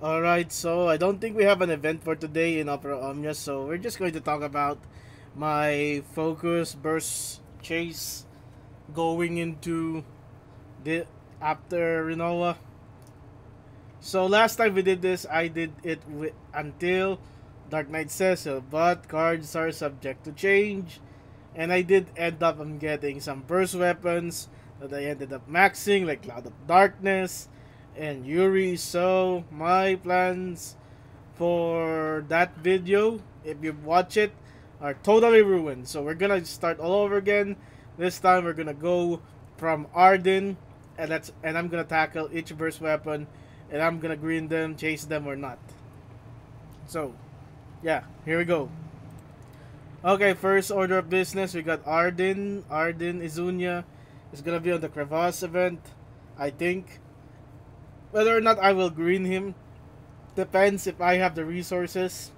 Alright, so I don't think we have an event for today in Opera Omnia, so we're just going to talk about my focus burst chase going into the after Rinoa. So last time we did this, I did it until Dark Knight Cecil, but cards are subject to change, and I did end up getting some burst weapons that I ended up maxing, like Cloud of Darkness and Yuri. So my plans for that video, if you watch it, are totally ruined. So we're gonna start all over again. This time we're gonna go from Arden, and I'm gonna tackle each burst weapon, and I'm gonna green them, chase them or not. So yeah, here we go. Okay, first order of business, we got Arden. Arden Izunya is gonna be on the Crevasse event, I think. Whether or not I will green him depends if I have the resources.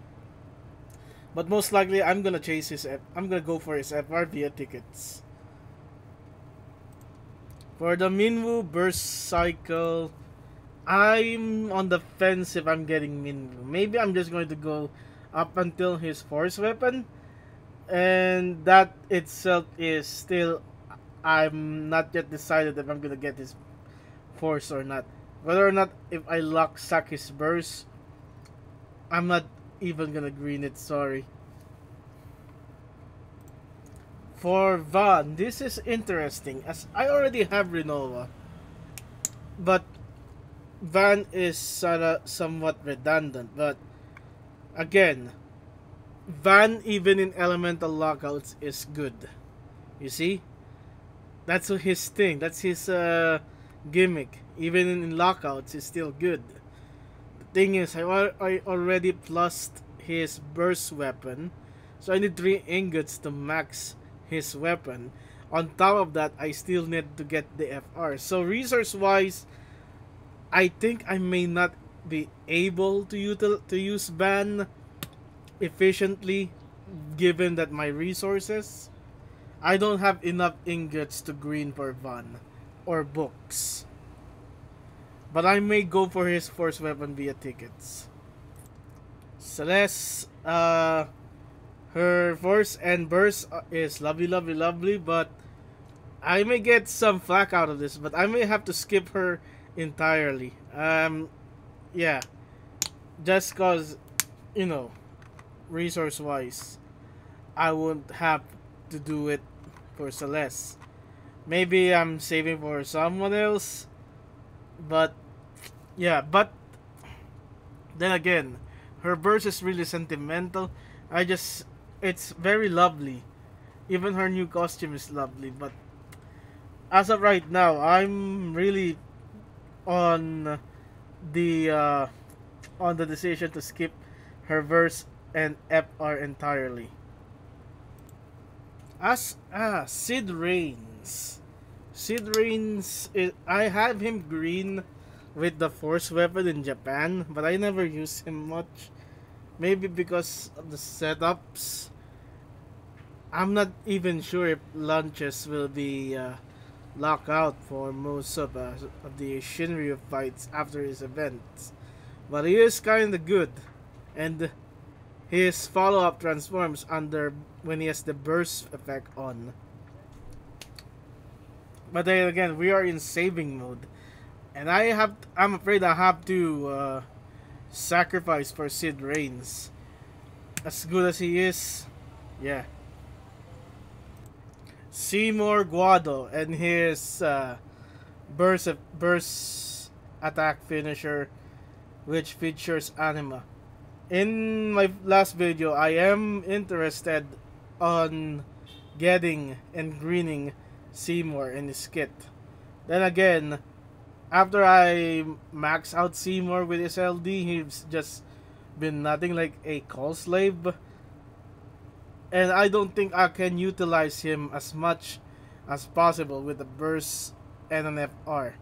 But most likely, I'm gonna chase I'm gonna go for his FR via tickets. For the Minwu burst cycle, I'm on the fence if I'm getting Minwu. Maybe I'm just going to go up until his force weapon, and that itself is still, I'm not yet decided if I'm gonna get his force or not. Whether or not if I lock sack his burst, I'm not even gonna green it, sorry. For Van, this is interesting as I already have Rinoa, but Van is somewhat redundant. But again, Van even in elemental lockouts is good. You see? That's his thing. That's his gimmick. Even in lockouts, is still good. The thing is, I already plussed his burst weapon, so I need 3 ingots to max his weapon. On top of that, I still need to get the FR. So resource wise, I think I may not be able to use Ban efficiently, given that my resources, I don't have enough ingots to green for Van or books. But I may go for his force weapon via tickets. Celeste, her force and burst is lovely, lovely, lovely, but I may get some flack out of this, but I may have to skip her entirely. Yeah, just cause, you know, resource wise, I won't have to do it for Celeste. Maybe I'm saving for someone else, but yeah, but then again, her burst is really sentimental. It's very lovely. Even her new costume is lovely, but as of right now, I'm really on the decision to skip her verse and FR entirely. Sid Reigns. Sid Reigns I have him green with the force weapon in Japan, but I never use him much. Maybe because of the setups. I'm not even sure if launches will be locked out for most of the Shinryu fights after his events. But he is kinda good, and his follow-up transforms under when he has the burst effect on. But then again, we are in saving mode, and I'm afraid I have to sacrifice for Sid Reigns. As good as he is, yeah. Seymour Guado and his burst attack finisher, which features anima. In my last video, I am interested on getting and greening Seymour in his kit. Then again, after I max out Seymour with his LD, he's just been nothing like a call slave. And I don't think I can utilize him as much as possible with a burst and an FR.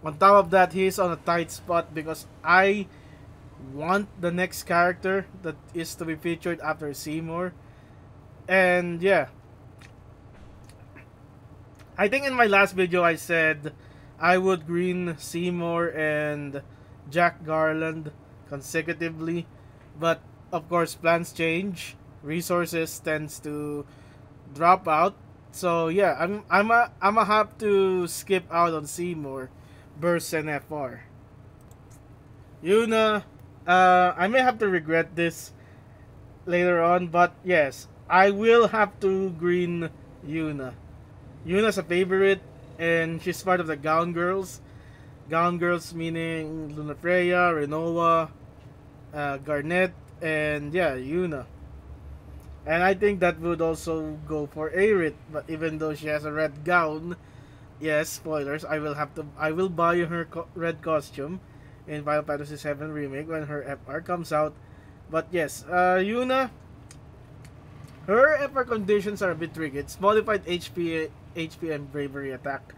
On top of that, he's on a tight spot because I want the next character that is to be featured after Seymour. And yeah, I think in my last video I said I would green Seymour and Jack Garland consecutively. But of course, plans change. Resources tends to drop out. So yeah, I'm a have to skip out on Seymour, Burst, and FR. Yuna, I may have to regret this later on, but yes, I will have to green Yuna. Yuna's a favorite, and she's part of the Gown Girls. Gown Girls meaning Lunafreya, Renoa, Garnet, and yeah, Yuna. And I think that would also go for Aerith, but even though she has a red gown, yes, spoilers, I will buy her red costume in Final Fantasy VII Remake when her FR comes out. But yes, Yuna, her FR conditions are a bit tricky. It's modified HP and bravery attack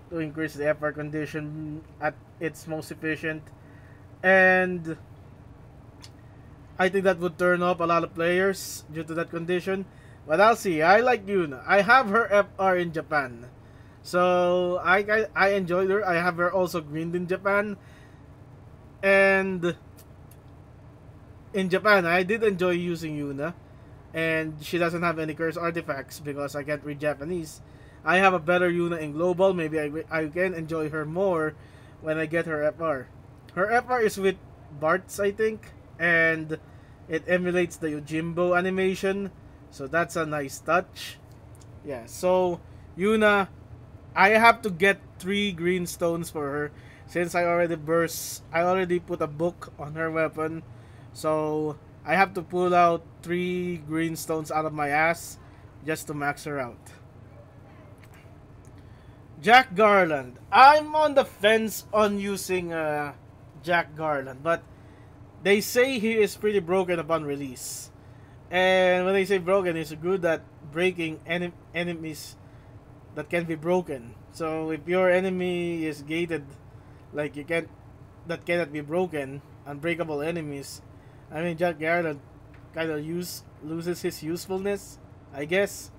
to increase the FR condition at its most efficient. And I think that would turn off a lot of players due to that condition. But I'll see. I like Yuna. I have her FR in Japan. So I enjoyed her. I have her also greened in Japan. And in Japan, I did enjoy using Yuna. And she doesn't have any curse artifacts because I can't read Japanese. I have a better Yuna in global. Maybe I can enjoy her more when I get her FR. Her FR is with Bart's, I think. And it emulates the Yojimbo animation. So that's a nice touch. Yeah, so Yuna, I have to get 3 green stones for her. Since I already put a book on her weapon. So I have to pull out 3 green stones out of my ass just to max her out. Jack Garland. I'm on the fence on using Jack Garland, but they say he is pretty broken upon release. And when they say broken, he's good at breaking enemies that can be broken. So if your enemy is gated, like that cannot be broken, unbreakable enemies, I mean Jack Garland kind of loses his usefulness, I guess.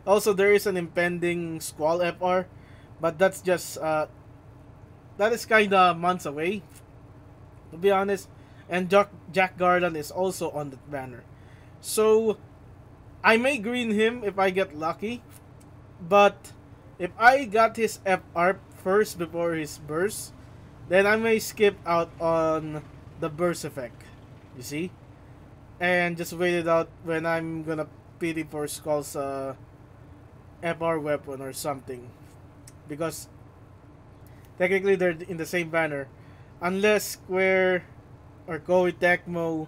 Also, there is an impending Squall FR, but that's just that is kind of months away, to be honest. And Jack Garland is also on that banner. So, I may green him if I get lucky. But, if I got his FR first before his burst, then I may skip out on the burst effect. You see? And just wait it out when I'm gonna pity for Skull's FR weapon or something. Because, technically they're in the same banner. Unless Square or Koei Tecmo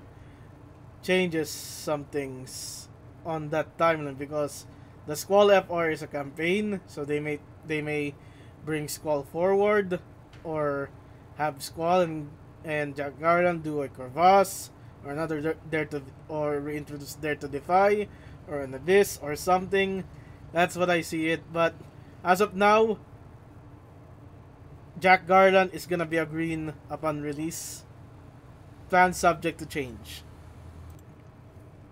changes some things on that timeline, because the Squall FR is a campaign, so they may bring Squall forward, or have Squall and Jack Garland do a Crevasse, or another or reintroduce Dare to Defy, or an Abyss or something. That's what I see it. But as of now, Jack Garland is gonna be a green upon release. Plan subject to change.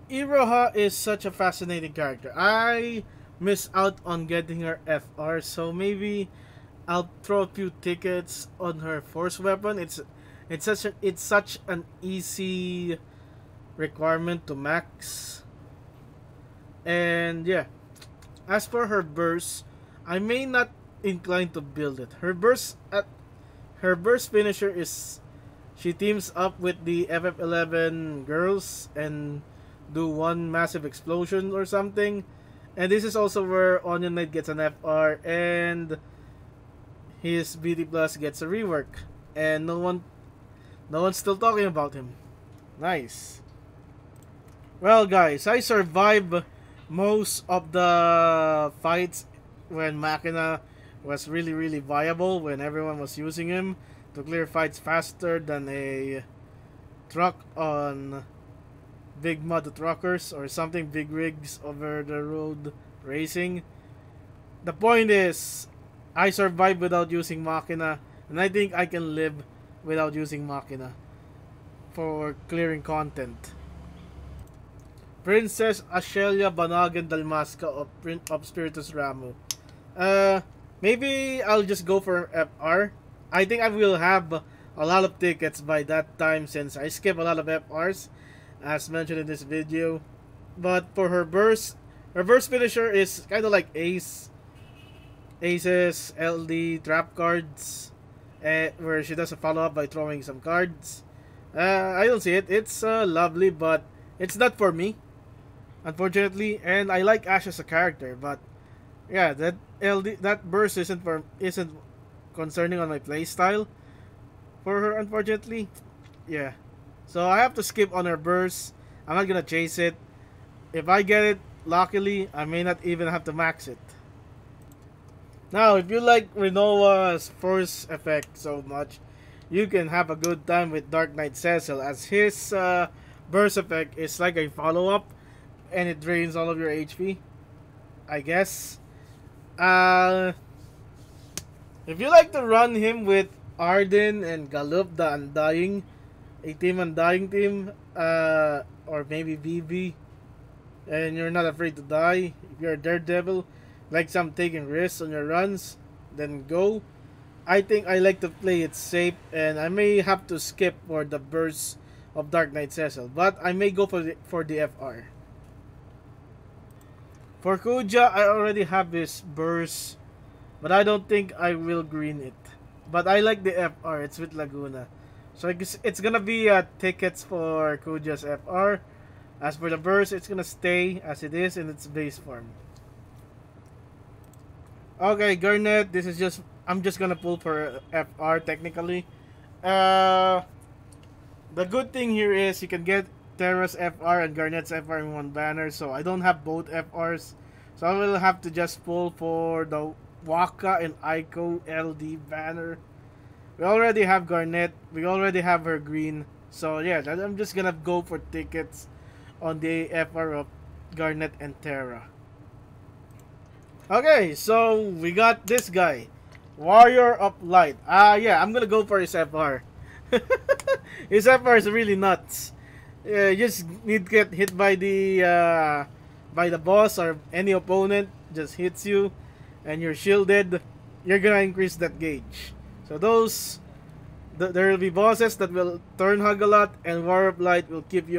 Iroha is such a fascinating character. I miss out on getting her FR, so maybe I'll throw a few tickets on her force weapon. It's such an easy requirement to max. And yeah, as for her burst, I may not incline to build it. Her burst finisher is she teams up with the FF11 girls and do one massive explosion or something. And this is also where Onion Knight gets an FR and his BT Plus gets a rework. And no one's still talking about him. Nice. Well guys, I survived most of the fights when Machina was really viable, when everyone was using him to clear fights faster than a truck on big mud truckers or something, big rigs over the road racing. The point is, I survived without using Machina, and I think I can live without using Machina for clearing content. Princess Ashelia Banagan Dalmasca of Spiritus Ramu. Maybe I'll just go for FR. I think I will have a lot of tickets by that time since I skip a lot of FRs, as mentioned in this video. But for her burst finisher is kind of like aces, LD, trap cards, where she does a follow up by throwing some cards. I don't see it. It's lovely, but it's not for me, unfortunately. And I like Ash as a character, but yeah, that burst isn't concerning on my playstyle for her, unfortunately. Yeah, so I have to skip on her burst. I'm not gonna chase it. If I get it, luckily, I may not even have to max it. Now, if you like Renova's force effect so much, you can have a good time with Dark Knight Cecil, as his burst effect is like a follow-up and it drains all of your HP, I guess. If you like to run him with Arden and Gallup, the Undying, a Team Undying team, or maybe BB, and you're not afraid to die, if you're a Daredevil, like some taking risks on your runs, then go. I think I like to play it safe, and I may have to skip for the burst of Dark Knight Cecil, but I may go for the FR. For Kuja, I already have this burst, but I don't think I will green it. But I like the FR, it's with Laguna. So it's gonna be tickets for Kuja's FR. As for the burst, it's gonna stay as it is in its base form. Okay, Garnet, I'm just gonna pull for FR technically. The good thing here is you can get Terra's FR and Garnet's FR in one banner, so I don't have both FRs. So I will have to just pull for the Waka and Aiko LD banner. We already have Garnet, we already have her green. So yeah, I'm just gonna go for tickets on the FR of Garnet and Terra. Okay, so we got this guy, Warrior of Light. Yeah, I'm gonna go for his FR. His FR is really nuts. You just need to get hit by the boss or any opponent just hits you, and you're shielded. You're gonna increase that gauge. So there will be bosses that will turn hug a lot, and Warrior of Light will keep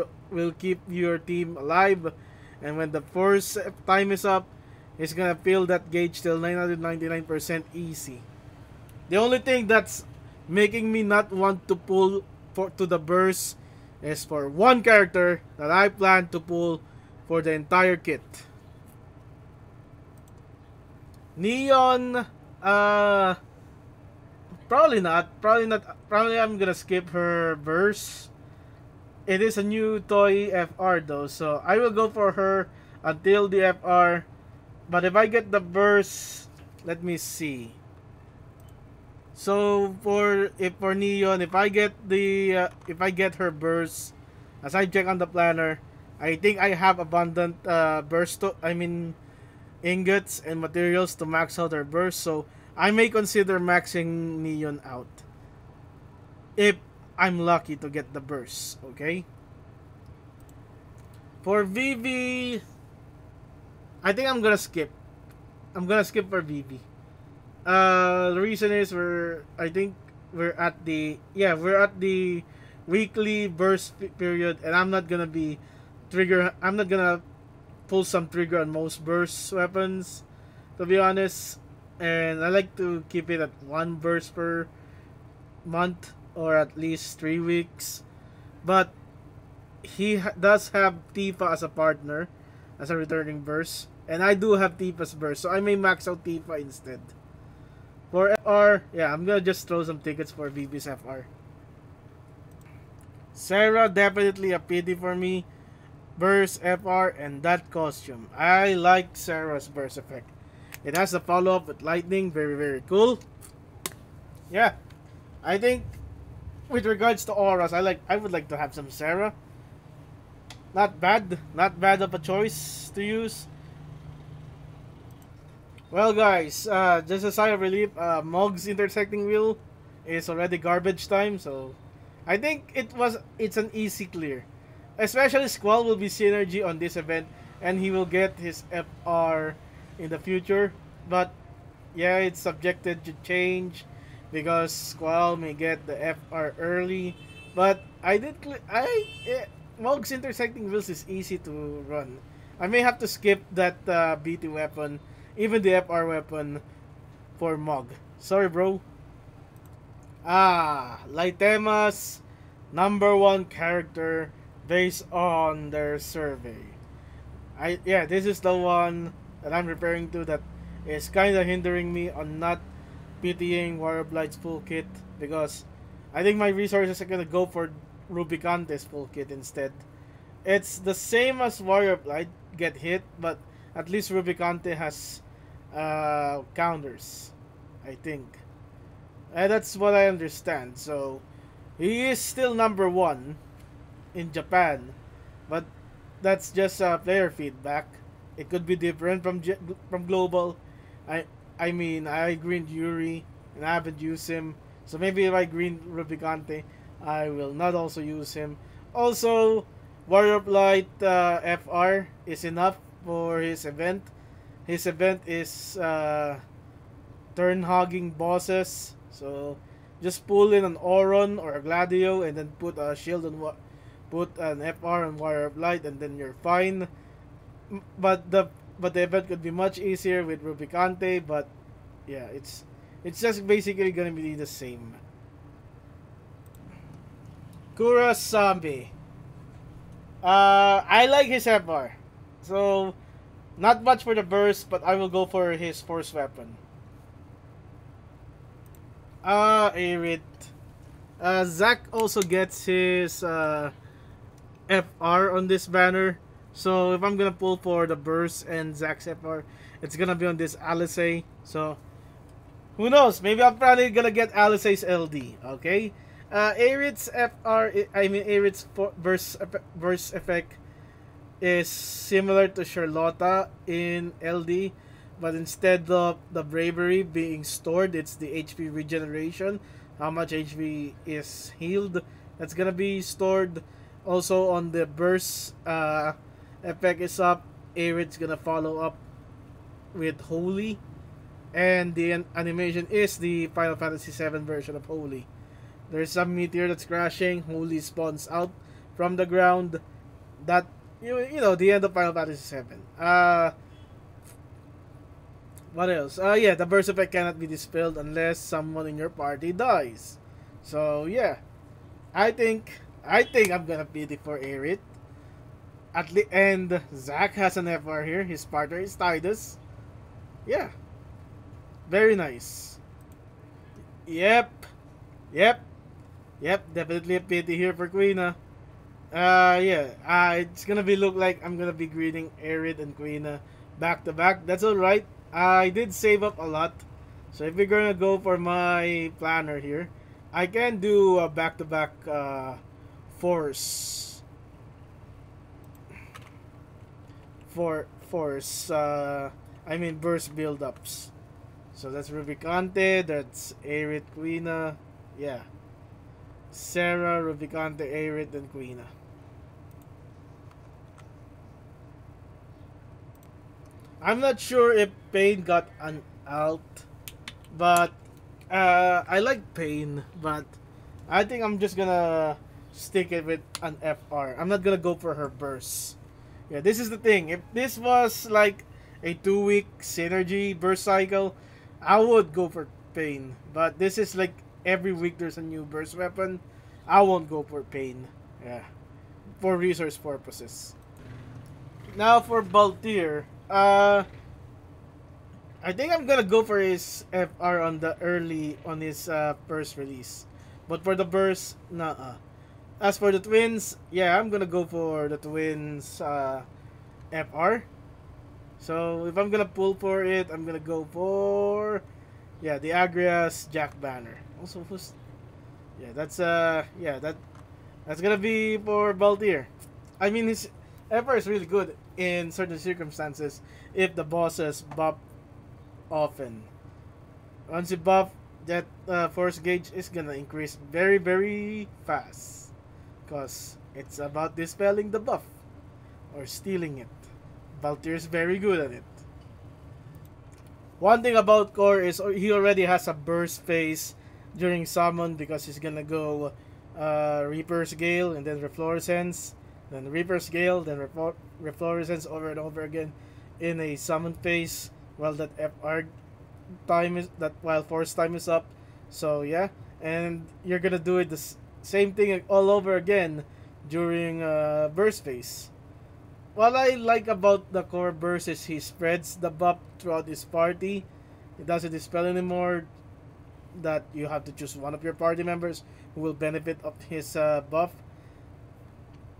your team alive. And when the force time is up, it's gonna fill that gauge till 999% easy. The only thing that's making me not want to pull to the burst is for one character that I plan to pull for the entire kit. Neon, probably not. Probably I'm gonna skip her burst. It is a new toy FR though, so I will go for her until the FR. But if I get the burst, let me see. So for Neon, if I get her burst, as I check on the planner, I think I have abundant ingots and materials to max out her burst. So I may consider maxing Neon out if I'm lucky to get the burst. Okay. For VV, I think I'm gonna skip. I'm gonna skip for VV. The reason is we're at the weekly burst period, and I'm not gonna pull some trigger on most burst weapons, to be honest. And I like to keep it at one burst per month or at least 3 weeks. But he does have Tifa as a partner, as a returning burst, and I do have Tifa's burst, so I may max out Tifa instead. For FR, yeah, I'm gonna just throw some tickets for VB's FR. Sarah, definitely a pity for me. Burst, FR, and that costume. I like Sarah's burst effect. It has a follow-up with lightning, very, very cool. Yeah, I think with regards to auras, I would like to have some Sarah. Not bad of a choice to use. Well guys, just a sigh of relief, Mog's intersecting wheel is already garbage time, so I think it's an easy clear. Especially Squall will be synergy on this event, and he will get his FR in the future. But yeah, it's subjected to change, because Squall may get the FR early, but I did Mog's intersecting wheels is easy to run. I may have to skip that BT weapon, even the FR weapon for Mog. Sorry, bro. Lightema's number one character based on their survey. This is the one that I'm referring to that is kind of hindering me on not PTing Warrior Blight's full kit, because I think my resources are gonna go for Rubicante's full kit instead. It's the same as Warrior Blight, get hit, but at least Rubicante has counters, I think. That's what I understand. So he is still number one in Japan, but that's just player feedback. It could be different from global. I mean, I greened Yuri and I haven't used him, so maybe if I green Rubicante, I will not also use him. Also, Warrior Blight FR is enough for his event. His event is turn hogging bosses. So just pull in an Auron or a Gladio and then put a shield on put an FR on Warrior Blight, and then you're fine. But the event could be much easier with Rubicante, but yeah, it's just basically gonna be the same. Kura Zombie. I like his FR. So not much for the burst, but I will go for his force weapon. Aerith. Zach also gets his FR on this banner. So if I'm gonna pull for the burst and Zach's FR, it's gonna be on this Alice. So who knows? Maybe I'm probably gonna get Alice's LD. Okay. Aerith's Aerith's burst effect is similar to Charlotta in LD, but instead of the bravery being stored, it's the HP regeneration. How much HP is healed? That's gonna be stored. Also on the burst effect is up. Aerith's gonna follow up with Holy, and the animation is the Final Fantasy VII version of Holy. There's some meteor that's crashing. Holy spawns out from the ground. That you know the end of Final Fantasy VII. What else? The burst effect cannot be dispelled unless someone in your party dies. So yeah, I think I'm gonna beat it for Aerith. And Zack has an FR here. His partner is Tidus. Yeah, very nice. Yep. Definitely a pity here for Queena. It's gonna be look like I'm gonna be greeting Aerith and Queena back to back. That's alright. I did save up a lot. So if we're gonna go for my planner here, I can do a back to back force. Burst build ups. So that's Rubicante, that's Aerith, Queena. Yeah. Sarah, Rubicante, Aerith, and Queena. I'm not sure if Pain got an out, but I like Pain, but I think I'm just gonna stick it with an FR. I'm not gonna go for her burst. Yeah, this is the thing. If this was like a 2-week synergy burst cycle, I would go for Pain. But this is like every week there's a new burst weapon. I won't go for Pain. Yeah, for resource purposes. Now for Baltier. I think I'm gonna go for his FR on his burst release. But for the burst, nah. As for the twins, yeah, I'm gonna go for the twins FR. So if I'm gonna pull for it, I'm gonna go for the Agrias Jack Banner. Also that's gonna be for Baltier. I mean, his FR is really good in certain circumstances if the bosses buff often. Once you buff, that force gauge is gonna increase very, very fast, because it's about dispelling the buff or stealing it. Baltier is very good at it. One thing about Core is he already has a burst phase during summon because he's gonna go Reaper's Gale and then Reflorescence, then Reaper's Gale, then Reflorescence over and over again in a summon phase while that FR time is that while force time is up. So yeah, and you're gonna do it the same thing all over again during burst phase. What I like about the core burst is he spreads the buff throughout his party. It doesn't dispel anymore that you have to choose one of your party members who will benefit of his buff.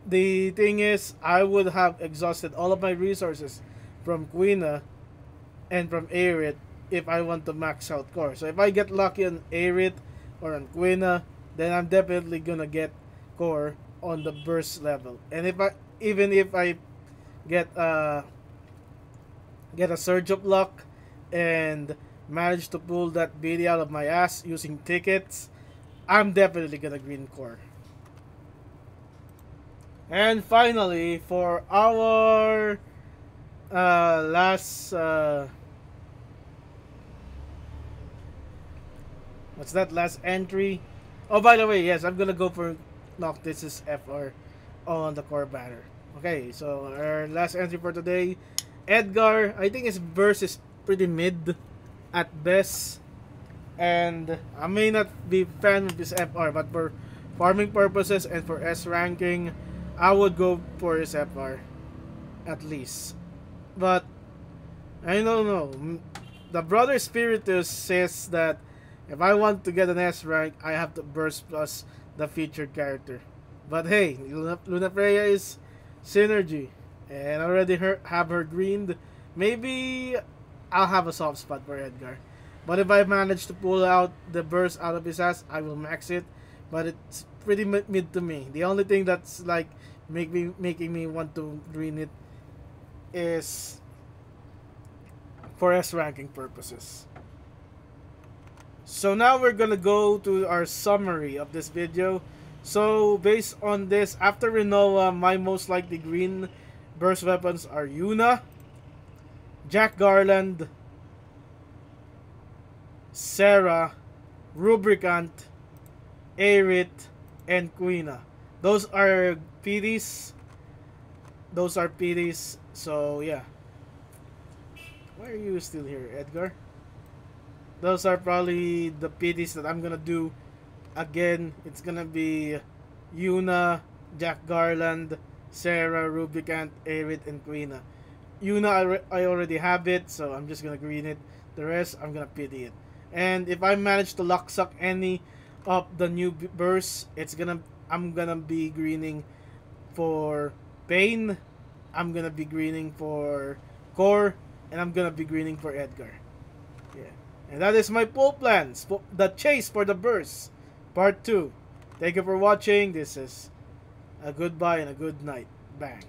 The thing is, I would have exhausted all of my resources from Quina and from Aerith if I want to max out core. So if I get lucky on Aerith or on Quina, then I'm definitely gonna get core on the burst level. And even if I get a surge of luck and manage to pull that BD out of my ass using tickets, I'm definitely gonna green core. And finally, for our last what's that last entry? Oh, by the way, yes, I'm gonna go for Noctis's FR on the core banner. Okay, so our last entry for today, Edgar. I think his burst is pretty mid at best, and I may not be fan of his FR, but for farming purposes and for S ranking, I would go for his FR at least. But I don't know. The brother Spiritus says that if I want to get an S rank, I have to burst plus the featured character. But hey, Luna Freya is synergy, and I already have her greened. Maybe I'll have a soft spot for Edgar. But if I manage to pull out the burst out of his ass, I will max it. But it's pretty mid to me. The only thing that's like making me want to green it is for S ranking purposes. So now we're gonna go to our summary of this video. So based on this, after Rinoa, my most likely green burst weapons are Yuna, Jack Garland, Sarah, Rubricant, Aerith, and Quina. Those are PDs. So yeah. Why are you still here, Edgar? Those are probably the PDs that I'm gonna do. Again, it's gonna be Yuna, Jack Garland, Sarah, Rubicant, Aerith, and Quina. Yuna, I already have it, so I'm just gonna green it. The rest, I'm gonna PD it. And if I manage to luck suck any of the new bursts, I'm gonna be greening for Pain. I'm gonna be greening for Core, and I'm gonna be greening for Edgar. Yeah, and that is my pull plans. The chase for the burst. Part 2. Thank you for watching. This is a goodbye and a good night. Bang.